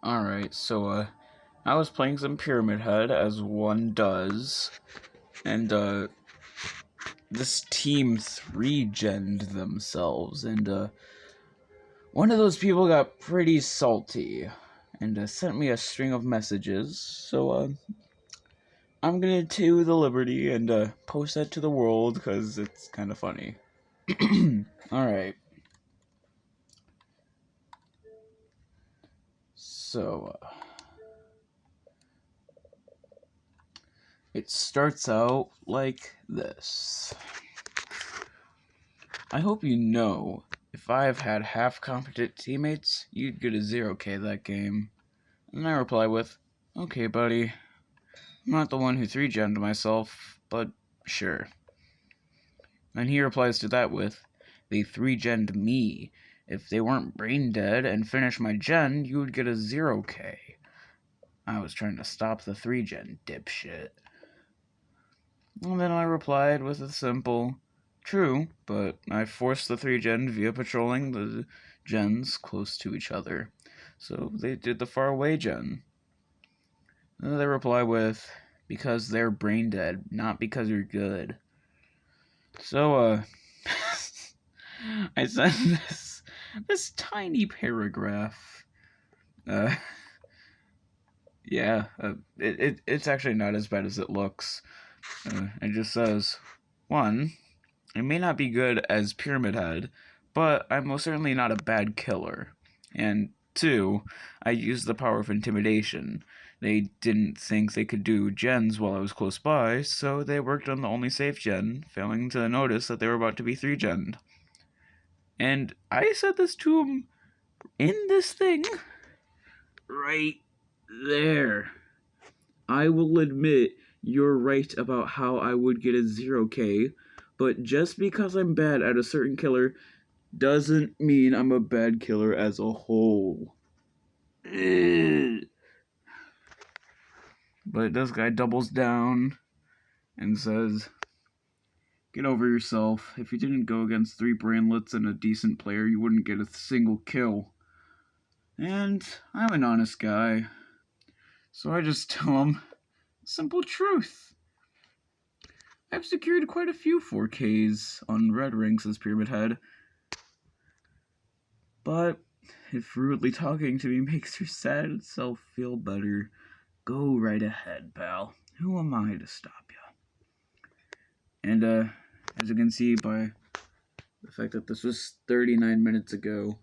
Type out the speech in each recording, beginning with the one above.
Alright, so, I was playing some Pyramid Head, as one does, and, this team 3-gen'd themselves, and, one of those people got pretty salty, and, sent me a string of messages, so, I'm gonna take the liberty and, post that to the world, because it's kind of funny. Alright. So, it starts out like this. I hope you know, if I've had half-competent teammates, you'd get a 0k that game. And I reply with, okay buddy, I'm not the one who 3-gen'd myself, but sure. And he replies to that with, they 3-gen'd me. If they weren't brain dead and finished my gen, you would get a 0k. I was trying to stop the 3-gen, dipshit. And then I replied with a simple, true, but I forced the 3-gen via patrolling the gens close to each other. So they did the faraway gen. And they reply with, because they're brain dead, not because you're good. So, I sent this tiny paragraph. Yeah, it's actually not as bad as it looks. It just says, 1, I may not be good as Pyramid Head, but I'm most certainly not a bad killer. And 2, I used the power of intimidation. They didn't think they could do gens while I was close by, so they worked on the only safe gen, failing to notice that they were about to be 3-gen'd. And I said this to him in this thing, right there. I will admit you're right about how I would get a 0k, but just because I'm bad at a certain killer doesn't mean I'm a bad killer as a whole. But this guy doubles down and says, get over yourself. If you didn't go against 3 brainlets and a decent player, you wouldn't get a single kill. And I'm an honest guy, so I just tell him the simple truth. I've secured quite a few 4Ks on red ranks as Pyramid Head, but if rudely talking to me makes your sad self feel better, go right ahead, pal. Who am I to stop you? And, as you can see by the fact that this was 39 minutes ago,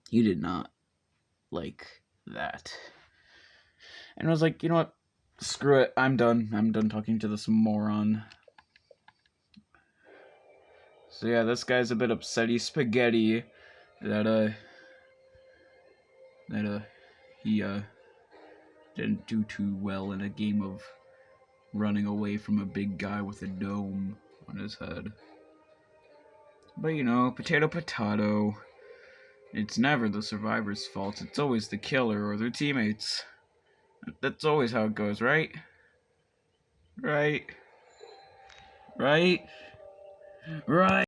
he did not like that. And I was like, you know what? Screw it. I'm done. I'm done talking to this moron. So yeah, this guy's a bit upsetty spaghetti that he didn't do too well in a game of running away from a big guy with a dome on his head. But you know, potato potato. It's never the survivor's fault. It's always the killer or their teammates. That's always how it goes, right? Right? Right? Right?